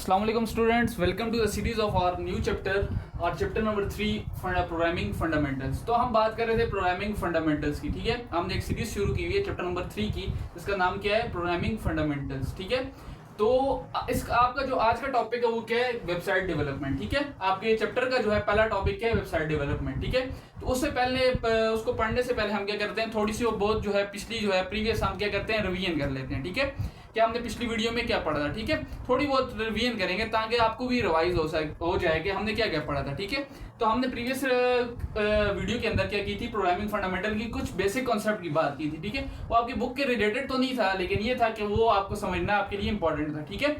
अस्सलाम वालेकुम students, welcome to the series of our new chapter और चैप्टर नंबर 3 प्रोग्रामिंग फंडामेंटल्स। तो हम बात कर रहे थे प्रोग्रामिंग फंडामेंटल्स की। ठीक है, हमने एक सीरीज शुरू की हुई है चैप्टर नंबर 3 की, जिसका नाम क्या है, प्रोग्रामिंग फंडामेंटल्स। ठीक है, तो इस आपका जो आज का टॉपिक है वो क्या है, वेबसाइट डेवलपमेंट। ठीक है, आपके चैप्टर का जो है पहला टॉपिक क्या है, वेबसाइट डेवलपमेंट। ठीक है, तो उससे पहले उसको पढ़ने से पहले हम क्या करते हैं, थोड़ी सी वो बहुत जो है पिछली जो है प्रीवियस हम क्या करते हैं, रिवीजन कर लेते हैं। ठीक है, क्या हमने पिछली वीडियो में क्या पढ़ा था। ठीक है, थोड़ी बहुत रिवीजन करेंगे ताकि आपको भी रिवाइज हो जाए कि हमने क्या क्या पढ़ा था। ठीक है, तो हमने प्रीवियस वीडियो के अंदर क्या की थी, प्रोग्रामिंग फंडामेंटल की कुछ बेसिक कॉन्सेप्ट की बात की थी। ठीक है, वो आपकी बुक के रिलेटेड तो नहीं था, लेकिन ये था कि वो आपको समझना आपके लिए इंपॉर्टेंट था। ठीक है,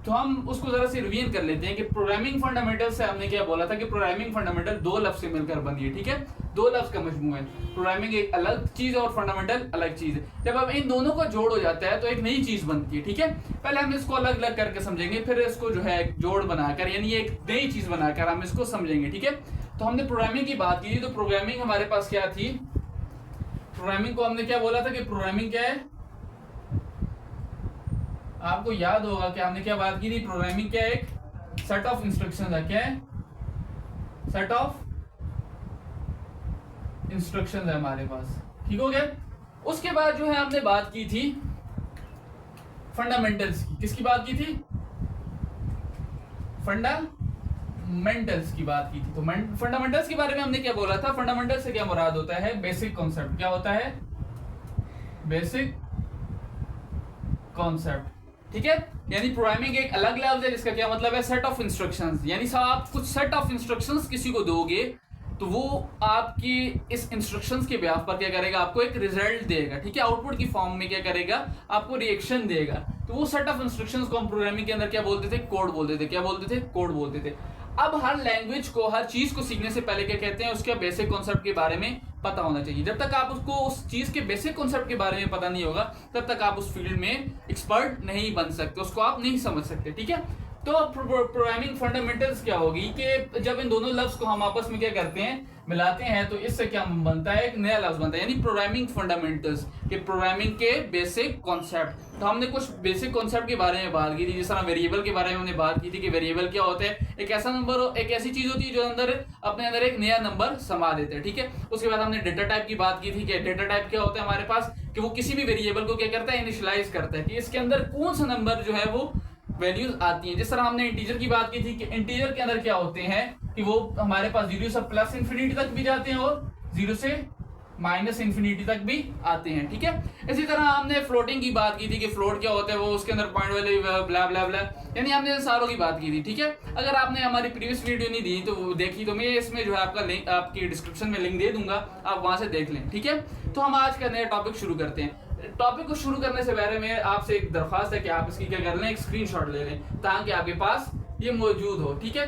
तो हम उसको जरा से रिवीजन कर लेते हैं कि प्रोग्रामिंग फंडामेंटल से हमने क्या बोला था कि प्रोग्रामिंग फंडामेंटल दो लफ्ज से मिलकर बनी है। ठीक है, दो लफ्ज का मजमू है। प्रोग्रामिंग एक अलग चीज और फंडामेंटल अलग चीज है। जब अब इन दोनों का जोड़ हो जाता है तो एक नई चीज बनती है। ठीक है, पहले हम इसको अलग अलग करके समझेंगे, फिर इसको जो है जोड़ बनाकर यानी एक नई चीज बनाकर हम इसको समझेंगे। ठीक है, तो हमने प्रोग्रामिंग की बात की थी, तो प्रोग्रामिंग हमारे पास क्या थी, प्रोग्रामिंग को हमने क्या बोला था कि प्रोग्रामिंग क्या है, आपको याद होगा कि हमने क्या बात की थी, प्रोग्रामिंग क्या है, एक सेट ऑफ इंस्ट्रक्शंस है। क्या है, सेट ऑफ इंस्ट्रक्शंस है हमारे पास। ठीक हो गया, उसके बाद जो है हमने बात की थी फंडामेंटल्स की। किसकी बात की थी, फंडामेंटल्स की बात की थी। तो फंडामेंटल्स के बारे में हमने क्या बोला था, फंडामेंटल्स से क्या मुराद होता है, बेसिक कॉन्सेप्ट। क्या होता है, बेसिक कॉन्सेप्ट। ठीक है, यानी प्रोग्रामिंग एक अलग लफ्ज है जिसका क्या मतलब है, सेट ऑफ इंस्ट्रक्शंस। यानी आप कुछ सेट ऑफ इंस्ट्रक्शंस किसी को दोगे तो वो आपकी इस इंस्ट्रक्शंस के ब्याह पर क्या करेगा, आपको एक रिजल्ट देगा। ठीक है, आउटपुट की फॉर्म में क्या करेगा, आपको रिएक्शन देगा। तो वो सेट ऑफ इंस्ट्रक्शंस को हम प्रोग्रामिंग के अंदर क्या बोलते थे, कोड बोलते थे। क्या बोलते थे, कोड बोलते थे। अब हर लैंग्वेज को, हर चीज को सीखने से पहले क्या कहते हैं, उसके बेसिक कॉन्सेप्ट के बारे में पता होना चाहिए। जब तक आप उसको उस चीज के बेसिक कॉन्सेप्ट के बारे में पता नहीं होगा, तब तक आप उस फील्ड में एक्सपर्ट नहीं बन सकते, उसको आप नहीं समझ सकते। ठीक है, तो प्रोग्रामिंग फंडामेंटल्स क्या होगी कि जब इन दोनों लफ्ज को हम आपस में क्या करते हैं, मिलाते हैं, तो इससे क्या बनता है, एक नया लफ्ज बनता है, यानी प्रोग्रामिंग फंडामेंटल्स के प्रोग्रामिंग के बेसिक कॉन्सेप्ट। तो हमने कुछ बेसिक कॉन्सेप्ट के बारे में बात की थी, जिस तरह वेरिएबल के बारे में हमने बात की थी कि वेरिएबल क्या होता है, एक ऐसा नंबर, एक ऐसी चीज होती है जो अंदर अपने अंदर एक नया नंबर समा देते हैं। ठीक है, उसके बाद हमने डेटा टाइप की बात की थी कि डेटा टाइप क्या होता है हमारे पास, कि वो किसी भी वेरिएबल को क्या करता है, इनिशियलाइज करता है कि इसके अंदर कौन सा नंबर जो है वो वैल्यूज आती हैं। जिस तरह हमने इंटीजर की बात की थी कि इंटीजर के अंदर क्या होते हैं कि वो हमारे पास 0 से प्लस इंफिनिटी तक भी जाते हैं और 0 से माइनस इंफिनिटी तक भी आते हैं। ठीक है, इसी तरह हमने फ्लोटिंग की बात की थी कि फ्लोट क्या होता है, वो उसके अंदर पॉइंट वाले ब्ला ब्ला ब्ला, यानी हमने सारों की बात की थी। ठीक है, अगर आपने हमारी प्रीवियस वीडियो नहीं दी तो देखी तो मैं इसमें जो है आपका लिंक, आपकी डिस्क्रिप्शन में लिंक दे दूंगा, आप वहां से देख लें। ठीक है, तो हम आज का नया टॉपिक शुरू करते हैं। टॉपिक को शुरू करने से पहले मैं आपसे एक दरख्वास्त है कि आप इसकी क्या कर लें, एक स्क्रीनशॉट ले लें ताकि आपके पास ये मौजूद हो। ठीक है,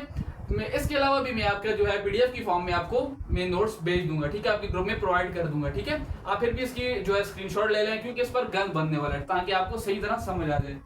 मैं इसके अलावा भी मैं आपका जो है पीडीएफ की फॉर्म में आपको मैं नोट्स भेज दूंगा। ठीक है, आपके ग्रुप में प्रोवाइड कर दूंगा। ठीक है, आप फिर भी इसकी जो है स्क्रीनशॉट ले लें, क्योंकि इस पर गन बनने वाला है ताकि आपको सही तरह समझ आ जाए।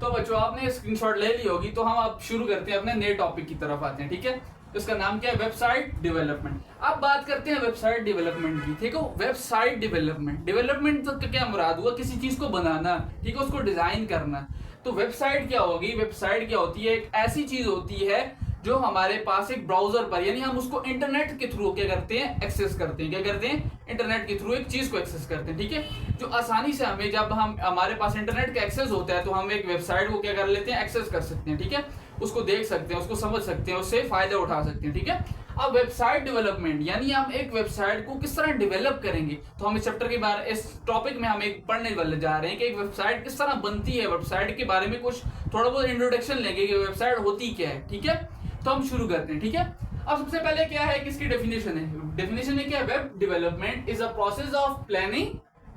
तो बच्चों, आपने स्क्रीनशॉट ले ली होगी, तो हम अब शुरू करते हैं, अपने नए टॉपिक की तरफ आते हैं। ठीक है, इसका नाम क्या है, वेबसाइट डेवलपमेंट। अब बात करते हैं वेबसाइट डेवलपमेंट की। ठीक है, वेबसाइट डेवलपमेंट तो क्या मुराद हुआ, किसी चीज को बनाना, ठीक है, उसको डिजाइन करना। तो वेबसाइट क्या होगी, वेबसाइट क्या होती है, एक ऐसी चीज होती है जो हमारे पास एक ब्राउजर पर, यानी हम उसको इंटरनेट के थ्रू क्या करते हैं, एक्सेस करते हैं। क्या करते हैं, इंटरनेट के थ्रू एक चीज को एक्सेस करते हैं। ठीक है, जो आसानी से हमें, जब हम हमारे पास इंटरनेट का एक्सेस होता है तो हम एक वेबसाइट को क्या कर लेते हैं, एक्सेस कर सकते हैं। ठीक है, उसको देख सकते हैं, उसको समझ सकते हैं, उससे फायदा उठा सकते हैं। ठीक है, अब वेबसाइट डेवलपमेंट यानी हम एक वेबसाइट को किस तरह डेवलप करेंगे, तो हम इस चैप्टर के बारे, इस टॉपिक में हम एक पढ़ने वाले जा रहे हैं कि एक वेबसाइट किस तरह बनती है, वेबसाइट के बारे में कुछ थोड़ा बहुत इंट्रोडक्शन लेंगे कि वेबसाइट होती क्या है। ठीक है, तो हम शुरू करते हैं। ठीक है, अब सबसे पहले क्या है, किसकी डेफिनेशन है, डेफिनेशन है क्या, web development is a process of planning,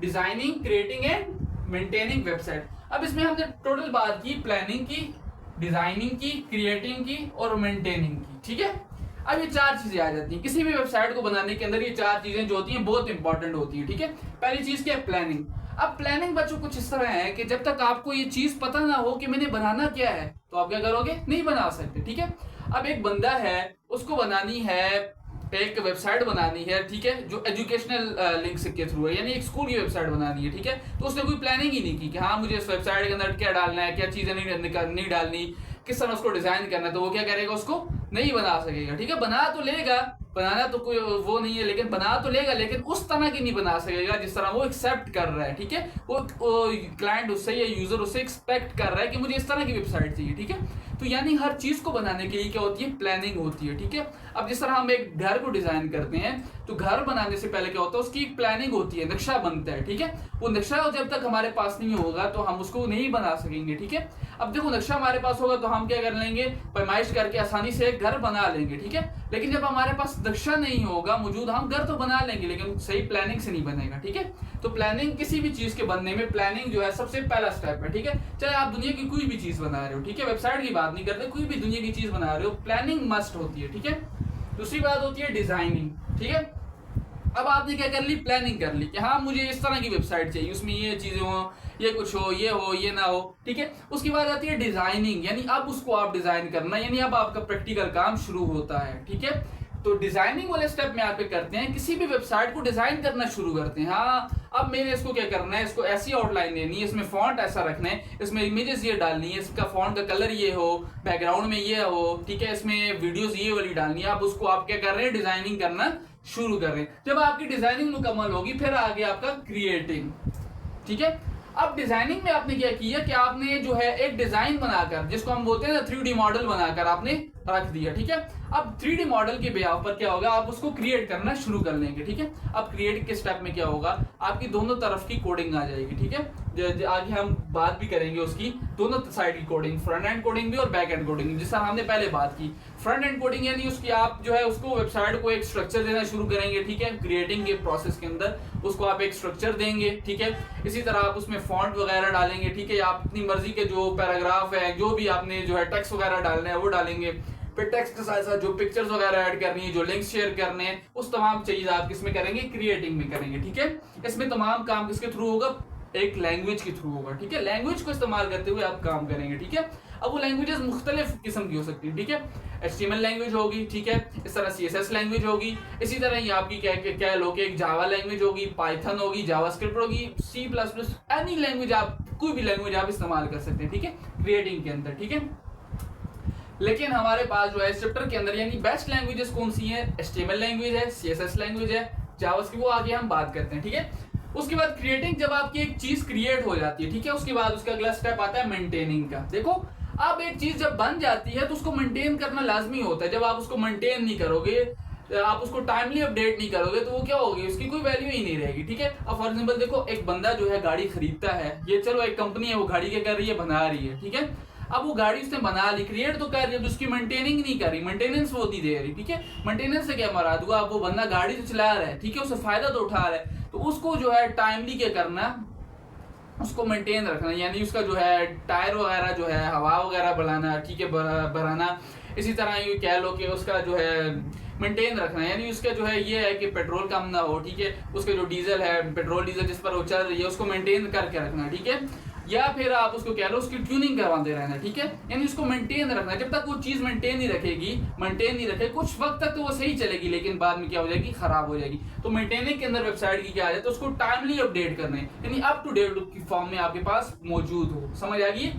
designing, creating and maintaining website. अब इसमें हमने टोटल बात की प्लानिंग की, डिजाइनिंग की, क्रिएटिंग की और मेंटेनिंग की। ठीक है, अब ये चार चीजें आ जाती हैं किसी भी वेबसाइट को बनाने के अंदर। ये चार चीजें जो होती हैं बहुत इंपॉर्टेंट होती हैं। ठीक है, पहली चीज क्या है, प्लानिंग। अब प्लानिंग बच्चों कुछ इस तरह है कि जब तक आपको ये चीज पता ना हो कि मैंने बनाना क्या है, तो आप क्या करोगे, नहीं बना सकते। ठीक है, अब एक बंदा है, उसको बनानी है एक वेबसाइट बनानी है, ठीक है, जो एजुकेशनल लिंक के थ्रू है, यानी एक स्कूल की वेबसाइट बनानी है, ठीक है, तो उसने कोई प्लानिंग ही नहीं की कि हाँ मुझे इस वेबसाइट के अंदर क्या डालना है, क्या चीजें नहीं डालनी, किस तरह उसको डिजाइन करना है, तो वो क्या करेगा, उसको नहीं बना सकेगा, ठीक है। बना तो लेगा, बनाना तो कोई वो नहीं है, लेकिन बना तो लेगा, लेकिन उस तरह की नहीं बना सकेगा जिस तरह वो एक्सेप्ट कर रहा है, ठीक है। वो क्लाइंट उससे या यूजर उससे एक्सपेक्ट कर रहा है कि मुझे इस तरह की वेबसाइट चाहिए, ठीक है। तो यानी हर चीज को बनाने के लिए क्या होती है, प्लानिंग होती है, ठीक है। अब जिस तरह हम एक घर को डिजाइन करते हैं, तो घर बनाने से पहले क्या होता है, उसकी एक प्लानिंग होती है, नक्शा बनता है, ठीक है। वो नक्शा जब तक हमारे पास नहीं होगा तो हम उसको नहीं बना सकेंगे, ठीक है। अब देखो नक्शा हमारे पास होगा तो हम क्या कर लेंगे, पैमाइश करके आसानी से एक घर बना लेंगे, ठीक है। लेकिन जब हमारे पास नक्शा नहीं होगा मौजूद, हम घर तो बना लेंगे लेकिन सही प्लानिंग से नहीं बनेगा, ठीक है। तो प्लानिंग, किसी भी चीज के बनने में प्लानिंग जो है सबसे पहला स्टेप है, ठीक है। चाहे आप दुनिया की कोई भी चीज बना रहे हो, ठीक है, वेबसाइट की बात नहीं करते, कोई भी दुनिया की चीज बना रहे हो, प्लानिंग मस्ट होती है, ठीक है। दूसरी बात होती है डिजाइनिंग, ठीक है। अब आपने क्या कर ली, प्लानिंग कर ली कि हाँ मुझे इस तरह की वेबसाइट चाहिए, उसमें ये चीजें हो, ये कुछ हो, ये ना हो, ठीक है। उसके बाद आती है डिजाइनिंग, यानी अब उसको आप डिजाइन करना, यानी अब आपका प्रैक्टिकल काम शुरू होता है, ठीक है। तो डिजाइनिंग वाले स्टेप में आप करते हैं, किसी भी वेबसाइट को डिजाइन करना शुरू करते हैं। हाँ अब मैंने इसको क्या करना है, इसको ऐसी आउटलाइन देनी है, इसमें फॉन्ट ऐसा रखना है, इसमें इमेजेस ये डालनी है, इसका फॉन्ट का कलर ये हो, बैकग्राउंड में ये हो, ठीक है, इसमें वीडियोस ये वाली डालनी है। आप उसको आप क्या कर रहे हैं, डिजाइनिंग करना शुरू कर रहे हैं। जब आपकी डिजाइनिंग मुकम्मल होगी फिर आगे आपका क्रिएटिंग, ठीक है। अब डिजाइनिंग में आपने क्या किया कि आपने जो है एक डिजाइन बनाकर, जिसको हम बोलते हैं ना 3D मॉडल बनाकर आपने रख दिया, ठीक है। अब 3D मॉडल के बेस पर क्या होगा, आप उसको क्रिएट करना शुरू कर लेंगे, ठीक है। अब क्रिएट के स्टेप में क्या होगा, आपकी दोनों तरफ की कोडिंग आ जाएगी, ठीक है। आगे हम बात भी करेंगे उसकी, दोनों साइड की कोडिंग, फ्रंट एंड कोडिंग भी और बैक एंड कोडिंग, जिससे हमने पहले बात की। फ्रंट एंड कोडिंग यानी उसकी आप जो है उसको वेबसाइट को एक स्ट्रक्चर देना शुरू करेंगे, ठीक है। क्रिएटिंग के प्रोसेस के अंदर उसको आप एक स्ट्रक्चर देंगे, ठीक है। इसी तरह आप उसमें फॉन्ट वगैरह डालेंगे, ठीक है। आप अपनी मर्जी के जो पैराग्राफ है, जो भी आपने जो है टेक्स्ट वगैरह डालना है वो डालेंगे। फिर टेक्स्ट के साथ साथ जो पिक्चर्स वगैरह ऐड करनी है, जो लिंक्स शेयर करने हैं, उस तमाम चीज आप किसमें करेंगे, क्रिएटिंग में करेंगे, ठीक है। इसमें तमाम काम किसके थ्रू होगा, एक लैंग्वेज के थ्रू होगा, ठीक है। लैंग्वेज को इस्तेमाल करते हुए आप काम करेंगे, ठीक है। अब वो लैंग्वेजेस मुख्तलिफ किस्म की हो सकती है, ठीक है। HTML लैंग्वेज होगी, ठीक है। इस तरह CSS लैंग्वेज होगी, इसी तरह ही आपकी क्या लो कि एक जावा लैंग्वेज होगी, पाइथन होगी, जावास्क्रिप्ट होगी, C++, एनी लैंग्वेज, आप कोई भी लैंग्वेज आप इस्तेमाल कर सकते हैं, ठीक है, क्रिएटिंग के अंदर, ठीक है। लेकिन हमारे पास जो है इस चैप्टर के अंदर यानी बेस्ट लैंग्वेजेस कौन सी है, HTML लैंग्वेज है, CSS लैंग्वेज है, जावास्क्रिप्ट, वो आगे हम बात करते हैं, ठीक है। उसके बाद क्रिएटिंग, जब आपकी एक चीज क्रिएट हो जाती है, ठीक है, उसके बाद उसका अगला स्टेप आता है मेंटेनिंग का। देखो अब एक चीज जब बन जाती है तो उसको मेंटेन करना लाजमी होता है। जब आप उसको मेंटेन नहीं करोगे, आप उसको टाइमली अपडेट नहीं करोगे, तो वो क्या होगी, उसकी कोई वैल्यू ही नहीं रहेगी, ठीक है। अब फॉर एग्जांपल देखो, एक बंदा जो है गाड़ी खरीदता है, ये चलो एक कंपनी है, वो गाड़ी क्या कर रही है, बना रही है, ठीक है। अब वो गाड़ी उसने बना ली, क्रिएट तो कर रही है, तो उसकी मेंटेनिंग नहीं कर रही, मेंटेनेंस वो नहीं दे रही, ठीक है। मेंटेनेंस से क्या मराद हुआ, अब वो बंदा गाड़ी तो चला रहा है, ठीक है, उससे फायदा तो उठा रहा है, तो उसको जो है टाइमली क्या करना, उसको मेंटेन रखना, यानी उसका जो है टायर वगैरह जो है हवा वगैरह बढ़ाना, ठीक है, बढ़ाना। इसी तरह ये कह लो कि उसका जो है मेंटेन रखना, यानी उसका जो है ये है कि पेट्रोल कम ना हो, ठीक है। उसका जो डीजल है, पेट्रोल डीजल जिस पर वो चल रही है, उसको मेंटेन करके रखना, ठीक है। या फिर आप उसको कह लो उसकी ट्यूनिंग करवाते रहना, ठीक है, यानी उसको मेंटेन रखना। जब तक वो चीज मेंटेन नहीं रखे, कुछ वक्त तक तो वो सही चलेगी, लेकिन बाद में क्या हो जाएगी, खराब हो जाएगी। तो मेंटेनिंग के अंदर वेबसाइट की क्या आ जाए, तो उसको टाइमली अपडेट करना है, यानी अप टू डेट की फॉर्म में आपके पास मौजूद हो, समझ आ गई।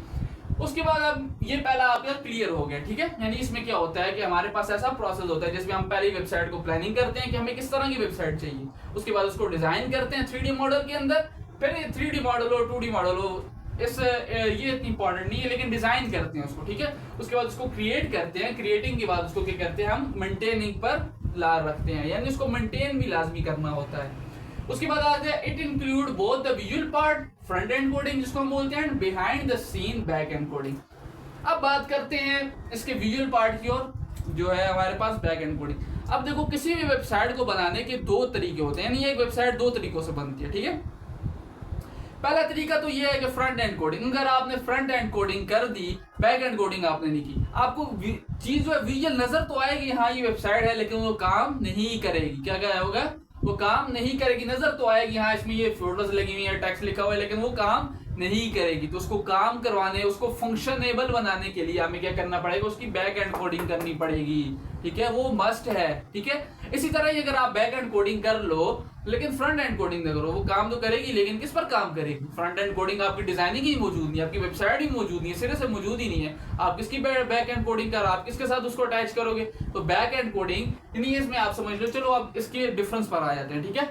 उसके बाद अब ये पहला आपका क्लियर हो गया, ठीक है। यानी इसमें क्या होता है कि हमारे पास ऐसा प्रोसेस होता है जिसमें हम पहले वेबसाइट को प्लानिंग करते हैं कि हमें किस तरह की वेबसाइट चाहिए, उसके बाद उसको डिजाइन करते हैं 3D मॉडल के अंदर, फिर 3D मॉडल हो 2D मॉडल हो, ये इतनी इंपॉर्टेंट नहीं है, लेकिन डिजाइन करते हैं उसको, ठीक है। उसके बाद उसको क्रिएट करते हैं, क्रिएटिंग के बाद उसको क्या करते हैं, हम मेंटेनिंग पर ला रखते हैं, यानी उसको मेंटेन भी लाजमी करना होता है। उसके बाद आ जाए, it include both the visual part, front end coding जिसको हम बोलते हैं, behind the scene back end coding. अब बात करते हैं इसके विजुअल पार्ट की और जो है हमारे पास बैक एंड कोडिंग। अब देखो किसी भी वेबसाइट को बनाने के दो तरीके होते हैं, यानी एक वेबसाइट दो तरीकों से बनती है, ठीक है। पहला तरीका तो ये है कि फ्रंट एंड कोडिंग, अगर आपने फ्रंट एंड कोडिंग कर दी, बैक एंड कोडिंग आपने नहीं की, आपको चीज जो है विजुअल नजर तो आएगी, हाँ ये वेबसाइट है, लेकिन वो काम नहीं करेगी। क्या क्या होगा, वो काम नहीं करेगी, नजर तो आएगी, हाँ इसमें ये फोटोज लगी हुई है, टेक्स्ट लिखा हुआ है, लेकिन वो काम नहीं करेगी। तो उसको काम करवाने, उसको फंक्शनेबल बनाने के लिए हमें क्या करना पड़ेगा, उसकी बैक एंड कोडिंग करनी पड़ेगी, ठीक है, वो मस्ट है, ठीक है। इसी तरह ही अगर आप बैक एंड कोडिंग कर लो लेकिन फ्रंट एंड कोडिंग ना करो, वो काम तो करेगी लेकिन किस पर काम करेगी, फ्रंट एंड कोडिंग आपकी डिजाइनिंग ही मौजूद नहीं है, आपकी वेबसाइट ही मौजूद नहीं है, सिरे से मौजूद ही नहीं है, आप किसकी बैक एंड कोडिंग कर, आप किसके साथ उसको अटैच करोगे। तो बैक एंड कोडिंग यानी इसमें आप समझ लो, चलो अब इसके डिफरेंस पर आ जाते हैं, ठीक है।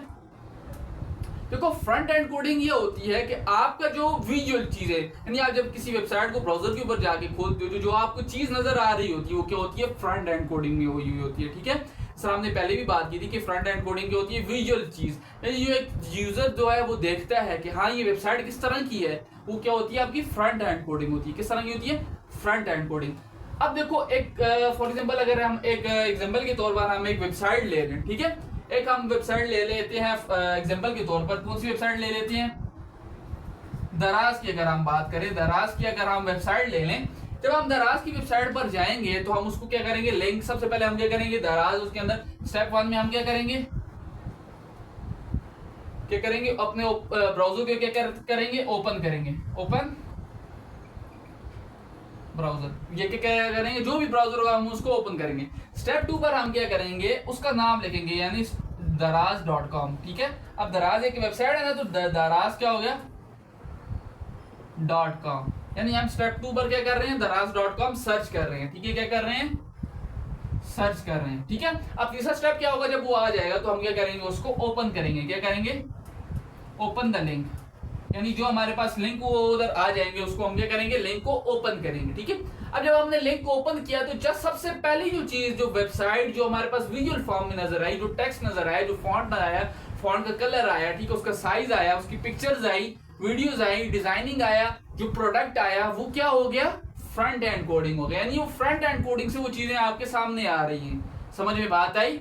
देखो फ्रंट एंड कोडिंग ये होती है कि आपका जो विजुअल चीज है, यानी आप जब किसी वेबसाइट को ब्राउजर के ऊपर जाके खोलते हो, जो आपको चीज नजर आ रही होती है वो क्या होती है, फ्रंट एंड कोडिंग में हुई होती है, ठीक है। सर हमने पहले भी बात की थी कि फ्रंट एंड कोडिंग क्या होती है, विजुअल चीज, यानी जो एक यूजर जो है वो देखता है कि हाँ ये वेबसाइट किस तरह की है, वो क्या होती है, आपकी फ्रंट एंड कोडिंग होती है। किस तरह की होती है, फ्रंट एंड कोडिंग। अब देखो एक फॉर एग्जाम्पल अगर हम एक एग्जाम्पल के तौर पर हम एक वेबसाइट ले लें, ठीक है, एक हम वेबसाइट ले लेते हैं एग्जांपल के तौर पर, कौन सी वेबसाइट ले लेते हैं, दराज की अगर हम बात करें, दराज की अगर हम वेबसाइट ले लें, जब हम दराज की वेबसाइट पर जाएंगे तो हम उसको क्या करेंगे, लिंक सबसे पहले हम क्या करेंगे, दराज, उसके अंदर स्टेप 1 में हम क्या करेंगे, अपने ब्राउजर को क्या करेंगे, ओपन करेंगे, ओपन ब्राउजर, ये क्या करेंगे, जो भी ब्राउजर होगा हम उसको ओपन करेंगे। स्टेप 2 पर हम क्या करेंगे, उसका नाम लिखेंगे, यानी दराज.com, ठीक है। अब दराज एक वेबसाइट है ना, तो दराज क्या हो गया, .com, यानी हम स्टेप 2 पर क्या कर रहे हैं, दराज.com सर्च कर रहे हैं, ठीक है, क्या कर रहे हैं, सर्च कर रहे हैं, ठीक है। अब तीसरा स्टेप क्या होगा, जब वो आ जाएगा तो हम क्या करेंगे, उसको ओपन करेंगे, क्या करेंगे, ओपन द लिंक, यानी जो हमारे पास लिंक वो उधर आ जाएंगे, उसको हम क्या करेंगे, लिंक को ओपन करेंगे, ठीक है। अब जब हमने लिंक को ओपन किया तो जस्ट सबसे पहली जो चीज, जो वेबसाइट जो हमारे पास विजुअल फॉर्म में नजर आई, जो टेक्स्ट नजर आया, जो फॉन्ट आया, फॉन्ट का कलर आया, ठीक है, उसका साइज आया, उसकी pictures I, videos I, designing आया, जो प्रोडक्ट आया, वो क्या हो गया, फ्रंट एंड कोडिंग हो गया, यानी वो फ्रंट एंड कोडिंग से वो चीजें आपके सामने आ रही हैं। समझ में बात आई?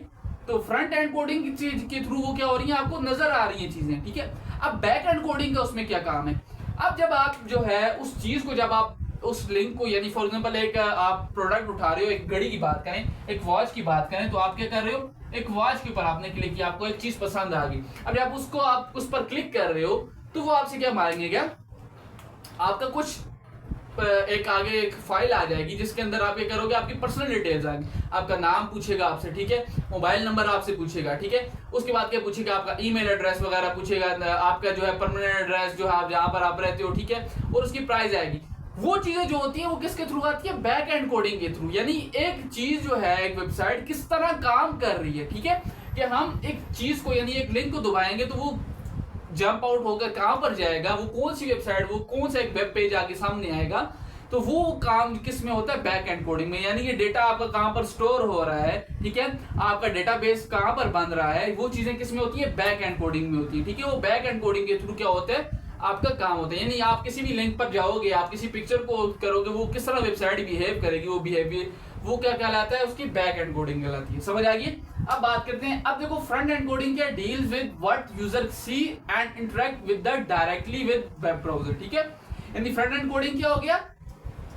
तो फ्रंट एंड कोडिंग की चीज के थ्रू वो क्या हो रही है, आपको नजर आ रही है चीजें, ठीक है। अब बैक एंड कोडिंग का उसमें क्या काम है, अब जब आप जो है उस चीज को, जब आप उस लिंक को, यानी फॉर एग्जांपल एक आप प्रोडक्ट उठा रहे हो, एक घड़ी की बात करें, एक वॉच की बात करें, तो आप क्या कर रहे हो, एक वॉच के ऊपर आपने क्लिक किया, आपको एक चीज पसंद आ गई, अब आप उसको आप उस पर क्लिक कर रहे हो तो वो आपसे क्या मांगेंगे, क्या आपका कुछ एक आगे एक फाइल आ जाएगी जिसके अंदर आप ये करोगे, आपकी पर्सनल डिटेल्स आएंगी, आपका नाम पूछेगा आपसे, ठीक है, मोबाइल नंबर आपसे पूछेगा, ठीक है, उसके बाद क्या पूछेगा, आपका ईमेल एड्रेस वगैरह पूछेगा, आपका जो है परमानेंट एड्रेस जो है आप जहां पर आप रहते हो, ठीक है, और उसकी प्राइस आएगी। वो चीजें जो होती है वो किसके थ्रू आती है, बैक एंड कोडिंग के थ्रू, यानी एक चीज जो है, एक वेबसाइट किस तरह काम कर रही है, ठीक है, कि हम एक चीज को, यानी एक लिंक को दबाएंगे तो वो जंप आउट होकर कहां पर जाएगा, वो कौन सी वेबसाइट, वो कौन सा एक वेब पेज आके सामने आएगा, तो वो काम किस में होता है, बैक एंड कोडिंग में, यानी कि डेटा आपका कहां पर स्टोर हो रहा है, ठीक है, आपका डेटाबेस कहां पर बन रहा है, वो चीजें किस में होती है, बैक एंड कोडिंग में होती है, ठीक है। वो बैक एंड कोडिंग के थ्रू क्या होता है, आपका काम होता है, यानी आप किसी भी लिंक पर जाओगे, आप किसी पिक्चर को करोगे, वो किस तरह वेबसाइट बिहेव करेगी, वो बिहेवियर वो क्या कहलाता है, उसकी बैक एंड कोडिंग कहलाती है। समझ आ गई? अब बात करते हैं, अब देखो फ्रंट एंड कोडिंग क्या deals with what user see and interact with the directly with web browser, ठीक है। यानी फ्रंट एंड कोडिंग क्या हो गया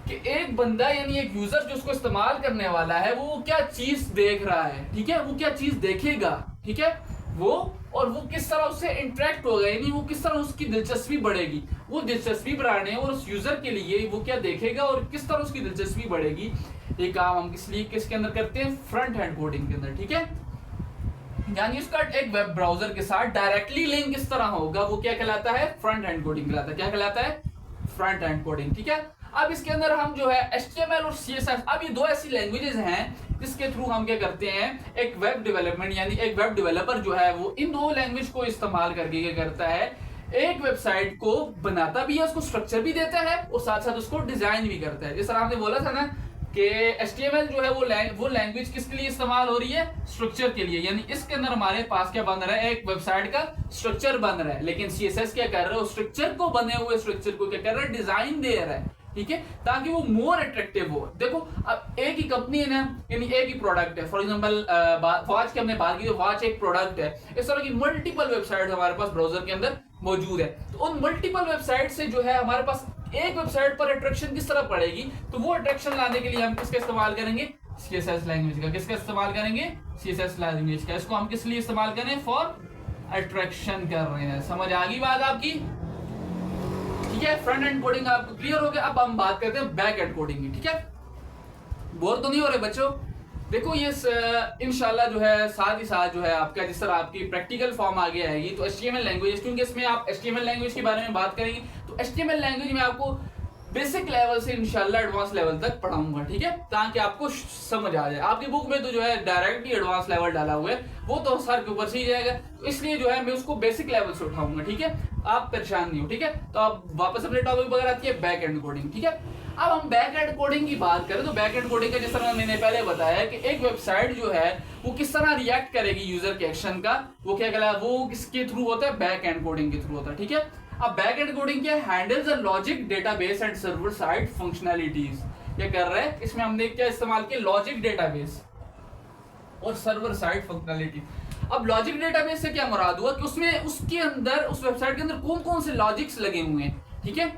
कि एक बंदा, यानी एक यूजर जो उसको इस्तेमाल करने वाला है, वो क्या चीज देख रहा है, ठीक है, वो क्या चीज देखेगा, ठीक है, वो और वो किस तरह उससे इंटरेक्ट होगा, यानी वो किस तरह उसकी दिलचस्पी बढ़ेगी, वो दिलचस्पी बढ़ाने और उस यूजर के लिए वो क्या देखेगा और किस तरह उसकी दिलचस्पी बढ़ेगी, ये काम हम किसके अंदर करते हैं, फ्रंट एंड कोडिंग के अंदर, ठीक है। यानी उसका एक वेब ब्राउजर के साथ डायरेक्टली लिंक किस तरह होगा, वो क्या कहलाता है, फ्रंट एंड कोडिंग कहलाता है। क्या कहलाता है, फ्रंट एंड कोडिंग, ठीक है। अब इसके अंदर हम जो है HTML और CSS, अब ये दो ऐसी लैंग्वेजेस हैं जिसके थ्रू हम क्या करते हैं, एक वेब डेवलपमेंट, यानी एक वेब डेवलपर जो है वो इन दो लैंग्वेज को इस्तेमाल करके क्या करता है, एक वेबसाइट को बनाता भी है, उसको स्ट्रक्चर भी देता है और साथ साथ उसको डिजाइन भी करता है। जिस तरह आपने बोला था ना कि HTML जो है वो लैंग्वेज किसके लिए इस्तेमाल हो रही है, स्ट्रक्चर के लिए, यानी इसके अंदर हमारे पास क्या बन रहा है, एक वेबसाइट का स्ट्रक्चर बन रहा है। लेकिन CSS क्या कर रहा है, स्ट्रक्चर को, बने हुए स्ट्रक्चर को क्या कर रहा है, डिजाइन दे रहा है, ठीक है, ताकि वो मोर अट्रैक्टिव हो। देखो अब एक ही कंपनी है ना, यानी एक ही प्रोडक्ट है, फॉर एग्जांपल वॉच की हमने बात की, तो वॉच एक प्रोडक्ट है, इस तरह की मल्टीपल वेबसाइट हमारे पास ब्राउजर के अंदर मौजूद है। तो उन मल्टीपल वेबसाइट से जो है हमारे पास एक वेबसाइट पर अट्रैक्शन किस तरह पड़ेगी, तो वो अट्रैक्शन लाने के लिए हम किसका इस्तेमाल करेंगे, CSS लैंग्वेज का। किसका इस्तेमाल करेंगे, CSS लैंग्वेज का। इसको हम किस लिए इस्तेमाल करें, फॉर अट्रैक्शन कर रहे हैं। समझ आ गई बात आपकी? ठीक है, फ्रंट एंड कोडिंग आपको क्लियर हो गया। अब हम बात करते हैं बैक एंड कोडिंग की। ठीक है, बोर तो नहीं हो रहे बच्चों? देखो ये इंशाल्लाह जो है साथ ही साथ जो है आपका जिस तरह आपकी प्रैक्टिकल फॉर्म आगे आएगी तो HTML लैंग्वेज, क्योंकि इसमें आप HTML लैंग्वेज के बारे में बात करेंगे तो HTML लैंग्वेज में आपको बेसिक लेवल से इंशाल्लाह एडवांस लेवल तक पढ़ाऊंगा। ठीक है, ताकि आपको समझ आ जाए। आपकी बुक में तो जो है डायरेक्टली एडवांस लेवल डाला हुआ है, वो तो सर के ऊपर से ही जाएगा, तो इसलिए जो है मैं उसको बेसिक लेवल से उठाऊंगा। ठीक है, आप परेशान नहीं हो। ठीक है, तो आप वापस अपने टॉपिक वगैरह आती है बैक एंड कोडिंग। ठीक है, अब हम बैक एंड कोडिंग की बात करें तो बैक एंड कोडिंग का जिस तरह मैंने पहले बताया कि एक वेबसाइट जो है वो किस तरह रिएक्ट करेगी यूजर के एक्शन का, वो क्या कहलाता है, वो किसके थ्रू होता है, बैक एंड कोडिंग के थ्रू होता है। ठीक है, अब बैक एंड कोडिंग क्या handles the logic database and server side functionalities. क्या कर रहा है इसमें, हमने क्या इस्तेमाल किया, लॉजिक डेटाबेस और सर्वर साइड फंक्शनैलिटी। अब लॉजिक डेटाबेस से क्या मुराद हुआ कि उसमें उसके अंदर उस वेबसाइट के अंदर कौन कौन से लॉजिक्स लगे हुए हैं। ठीक है,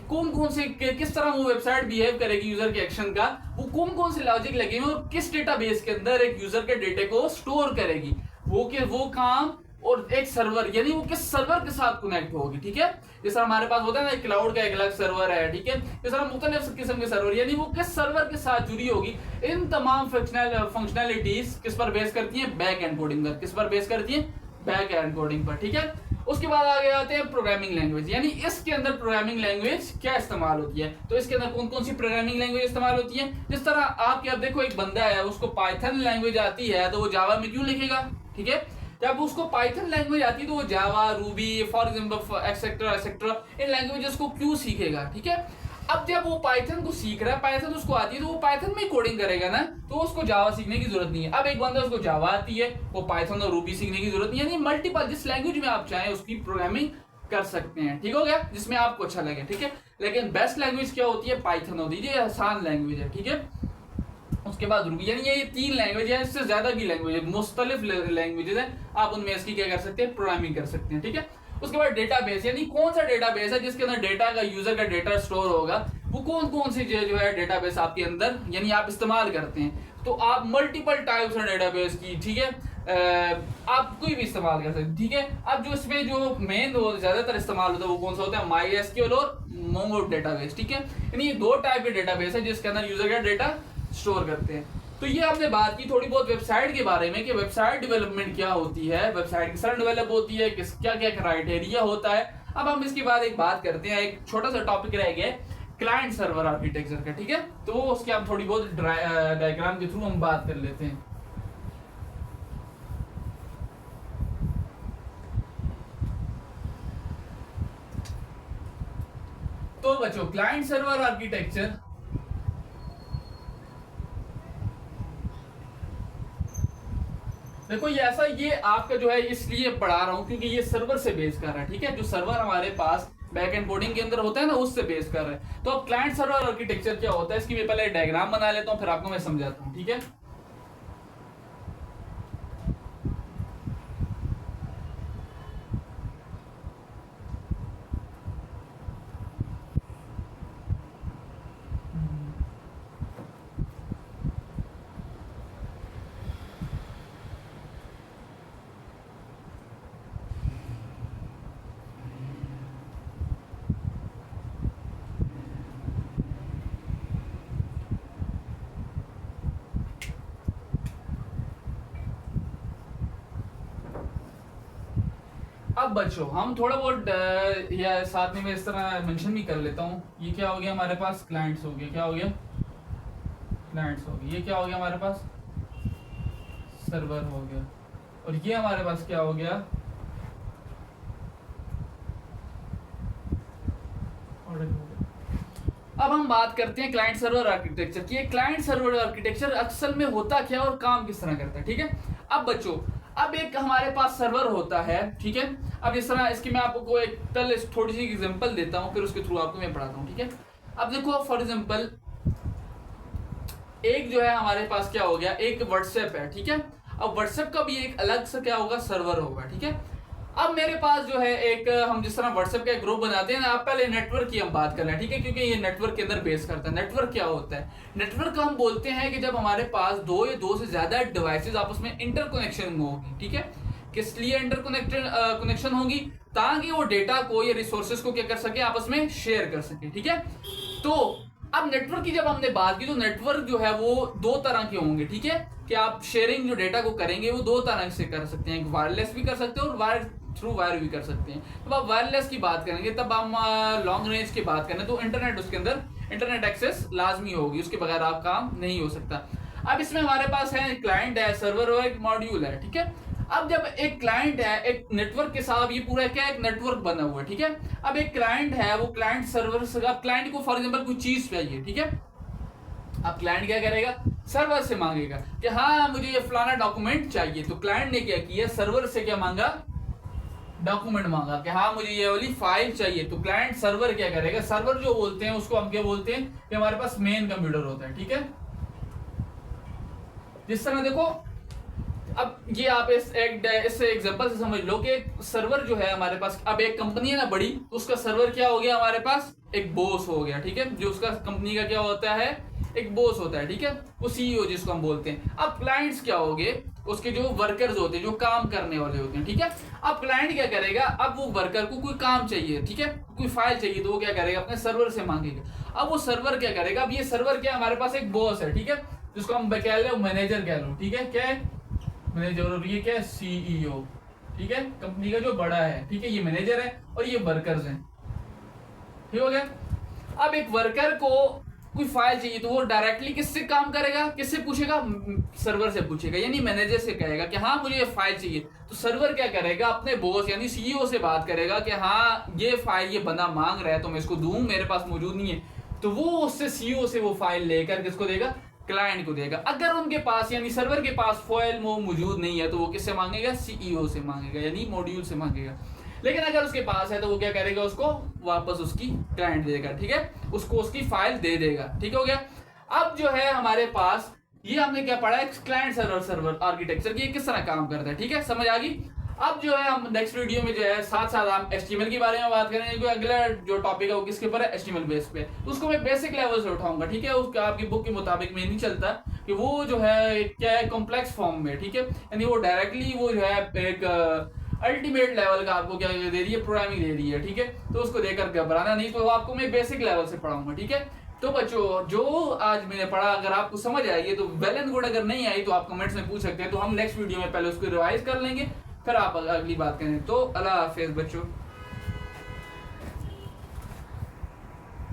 कौन कौन से किस तरह वो वेबसाइट बिहेव करेगी यूजर के एक्शन का, वो कौन कौन से लॉजिक लगे हुए और किस डेटाबेस के अंदर एक यूजर के डेटे को स्टोर करेगी, वो काम, और एक सर्वर यानी वो किस सर्वर के साथ कनेक्ट होगी। ठीक है, जैसा हमारे पास होता है ना क्लाउड का एक अलग सर्वर है। ठीक है, इस तरह मुख्तलिफ किस्म के सर्वर, यानी वो किस सर्वर के साथ जुड़ी होगी। इन तमाम फंक्शनैलिटीज किस पर बेस करती है, बैक एंड कोडिंग पर। किस पर बेस करती है, बैक एंड कोडिंग पर। ठीक है, उसके बाद आगे आते हैं प्रोग्रामिंग लैंग्वेज, यानी इसके अंदर प्रोग्रामिंग लैंग्वेज क्या इस्तेमाल होती है। तो इसके अंदर कौन कौन सी प्रोग्रामिंग लैंग्वेज इस्तेमाल होती है। जिस तरह आपके अब देखो एक बंदा है उसको पाइथन लैंग्वेज आती है तो वो जावा में क्यों लिखेगा। ठीक है, जब उसको पाइथन लैंग्वेज आती है तो वो Java, Ruby, for example etcetera etcetera इन लैंग्वेजेस को क्यों सीखेगा। ठीक है, अब जब वो पाइथन को सीख रहा है, पाइथन उसको आती है तो वो पाइथन में कोडिंग करेगा ना, तो उसको जावा सीखने की जरूरत नहीं है। अब एक बंदा उसको जावा आती है, वो पाइथन और रूबी सीखने की जरूरत नहीं है, यानी मल्टीपल जिस लैंग्वेज में आप चाहें उसकी प्रोग्रामिंग कर सकते हैं। ठीक हो गया, जिसमें आपको अच्छा लगे। ठीक है, लेकिन बेस्ट लैंग्वेज क्या होती है, पाइथन होती है, ये आसान लैंग्वेज है। ठीक है, उसके बाद रूबी, यानी ये 3 लैंग्वेज है, इससे ज्यादा भी लैंग्वेज है, मुख्तलिफ लैंग्वेजेस है, आप उनमें इसकी क्या कर सकते हैं, प्रोग्रामिंग कर सकते हैं। ठीक है, उसके बाद डेटाबेस, यानी कौन सा डेटाबेस है जिसके अंदर डेटा का यूजर का डेटा स्टोर होगा, वो कौन कौन से जो है डेटाबेस आपके अंदर यानी आप इस्तेमाल करते हैं। तो आप मल्टीपल टाइप्स है डेटाबेस की। ठीक है, आप कोई भी इस्तेमाल कर सकते हैं। ठीक है, अब जो इसमें जो मेन ज्यादातर इस्तेमाल होता है वो कौन सा होता है, MySQL और मोंगो डेटाबेस। ठीक है, यानी ये 2 टाइप के डेटाबेस है जिसके अंदर यूजर का डेटा स्टोर करते हैं। तो ये आपने बात की थोड़ी बहुत वेबसाइट के बारे में कि वेबसाइट डेवलपमेंट क्या होती है, वेबसाइट किस तरह डेवलप होती है, किस क्या क्या क्राइटेरिया होता है। अब हम इसके बाद एक बात करते हैं, एक छोटा सा टॉपिक रह गया क्लाइंट सर्वर आर्किटेक्चर का। ठीक है, तो उसके हम थोड़ी बहुत डायग्राम के थ्रू हम बात कर लेते हैं। तो बच्चों क्लाइंट सर्वर आर्किटेक्चर देखो ये आपका जो है इसलिए पढ़ा रहा हूं क्योंकि ये सर्वर से बेस कर रहा है। ठीक है, जो सर्वर हमारे पास बैक एंड कोडिंग के अंदर होता है ना, उससे बेस कर रहा है। तो अब क्लाइंट सर्वर आर्किटेक्चर क्या होता है, इसकी मैं पहले डायग्राम बना लेता हूं, फिर आपको मैं समझाता हूं। ठीक है, अब बच्चों हम थोड़ा बहुत या साथ में मैं इस तरह मेंशन भी कर लेता हूँ। ये क्या हो गया हमारे पास, क्लाइंट्स हो गए, क्या हो गया, क्लाइंट्स हो गए। ये क्या हो गया हमारे पास, सर्वर हो गया, और ये हमारे पास क्या हो गया, अब हम बात करते हैं क्लाइंट सर्वर आर्किटेक्चर की। क्लाइंट सर्वर आर्किटेक्चर असल में होता क्या और काम किस तरह करता है। ठीक है, अब बच्चों अब एक हमारे पास सर्वर होता है। ठीक है, अब इस तरह इसकी मैं आपको एक थोड़ी सी एग्जांपल देता हूं, फिर उसके थ्रू आपको मैं पढ़ाता हूं। ठीक है, अब देखो फॉर एग्जांपल एक जो है हमारे पास क्या हो गया, एक व्हाट्सएप है। ठीक है, अब व्हाट्सएप का भी एक अलग से क्या होगा, सर्वर होगा। ठीक है, अब मेरे पास जो है एक हम जिस तरह व्हाट्सएप का एक ग्रुप बनाते हैं ना, आप पहले नेटवर्क की हम बात कर रहे हैं। ठीक है, क्योंकि ये नेटवर्क के अंदर बेस करता है। नेटवर्क क्या होता है, नेटवर्क हम बोलते हैं कि जब हमारे पास 2 या 2 से ज्यादा डिवाइसेस आपस में इंटरकनेक्शन होगी। ठीक है, किस लिए इंटर कनेक्शन होगी, ताकि वो डेटा को या रिसोर्सेज को क्या कर सके, आपस में शेयर कर सके। ठीक है, तो अब नेटवर्क की जब हमने बात की तो नेटवर्क जो है वो दो तरह के होंगे। ठीक है, कि आप शेयरिंग जो डेटा को करेंगे वो दो तरह से कर सकते हैं, वायरलेस भी कर सकते हैं और वायर थ्रू वायर भी कर सकते हैं। तो आप वायरलेस की बात करेंगे, तब हम लॉन्ग रेंज की बात करें तो इंटरनेट, उसके अंदर इंटरनेट एक्सेस लाजमी होगी, उसके बगैर आप काम नहीं हो सकता। अब इसमें हमारे पास है क्लाइंट है, सर्वर और एक मॉड्यूल है। ठीक है, अब जब एक क्लाइंट है, एक नेटवर्क के साथ, ये पूरा क्या, एक नेटवर्क बना हुआ है। ठीक है, अब एक क्लाइंट है, वो क्लाइंट सर्वर से, क्लाइंट को फॉर एग्जांपल कोई चीज चाहिए। ठीक है, अब क्लाइंट क्या करेगा, सर्वर से मांगेगा कि हाँ मुझे ये फलाना डॉक्यूमेंट चाहिए। तो क्लाइंट ने क्या किया, सर्वर से क्या मांगा, डॉक्यूमेंट मांगा कि हाँ मुझे ये वाली फाइल चाहिए। तो क्लाइंट सर्वर क्या करेगा, सर्वर जो बोलते हैं उसको हम क्या बोलते हैं कि हमारे पास मेन कंप्यूटर होता है। ठीक है, जिस तरह देखो, अब ये आप इस एग्जांपल से समझ लो कि सर्वर जो है हमारे पास, अब एक कंपनी है ना बड़ी, तो उसका सर्वर क्या हो गया, हमारे पास एक बॉस हो गया। ठीक है, जो उसका कंपनी का क्या होता है, एक बॉस होता है। ठीक है, वो सीईओ जिसको हम बोलते हैं। अब क्लाइंट्स क्या हो गए, उसके जो वर्कर्स होते हैं, जो काम करने वाले होते हैं। ठीक है, अब क्लाइंट क्या करेगा, अब वो वर्कर को कोई काम चाहिए, ठीक है, कोई फाइल चाहिए, तो वो क्या करेगा, अपने सर्वर से मांगेगा। अब वो सर्वर क्या करेगा, अब ये सर्वर क्या, हमारे पास एक बॉस है। ठीक है, जिसको हम कह लो मैनेजर कह लो। ठीक है, क्या है, मैनेजर, और ये क्या है, सीईओ। ठीक है, कंपनी का जो बड़ा है। ठीक है, ये मैनेजर है और ये वर्कर्स हैं। ठीक हो गया। अब एक वर्कर को कोई फाइल चाहिए तो वो डायरेक्टली किससे काम करेगा, किससे पूछेगा, सर्वर से पूछेगा, यानी मैनेजर से कहेगा कि हाँ मुझे ये फाइल चाहिए। तो सर्वर क्या करेगा, अपने बॉस यानी सीईओ से बात करेगा कि हाँ ये फाइल ये बंदा मांग रहा है तो मैं इसको दूं, मेरे पास मौजूद नहीं है। तो वो उससे सीईओ से वो फाइल लेकर किसको देगा, क्लाइंट को देगा। अगर उनके पास यानी सर्वर के पास फाइल मौजूद नहीं है तो वो किससे मांगेगा, सीईओ से मांगेगा, यानी मॉड्यूल से मांगेगा। लेकिन अगर उसके पास है तो वो क्या करेगा, उसको वापस उसकी क्लाइंट देगा। ठीक है, उसको उसकी फाइल दे देगा। ठीक हो गया। अब जो है हमारे पास, ये हमने क्या पढ़ा है, क्लाइंट सर्वर सर्वर आर्किटेक्चर की किस तरह काम करता है। ठीक है, समझ आ गई। अब जो है हम नेक्स्ट वीडियो में जो है साथ साथ हम HTML के बारे में बात करेंगे, क्योंकि अगला जो टॉपिक है वो किसके ऊपर है, HTML बेस पे। तो उसको मैं बेसिक लेवल से उठाऊंगा। ठीक है, उसका आपकी बुक के मुताबिक में नहीं चलता कि वो जो है क्या है, कॉम्प्लेक्स फॉर्म में। ठीक है, यानी वो डायरेक्टली वो जो है एक अल्टीमेट लेवल का आपको क्या दे रही है, प्रोग्रामिंग दे रही है। ठीक है, तो उसको देकर घबराना नहीं, तो आपको मैं बेसिक लेवल से पढ़ाऊंगा। ठीक है, तो बच्चों जो आज मैंने पढ़ा अगर आपको समझ आई तो वेल एंड गुड, अगर नहीं आई तो आप कमेंट्स में पूछ सकते हैं, तो हम नेक्स्ट वीडियो में पहले उसको रिवाइज कर लेंगे, फिर आप अगली बात करें। तो अल्लाह हाफिज बच्चों।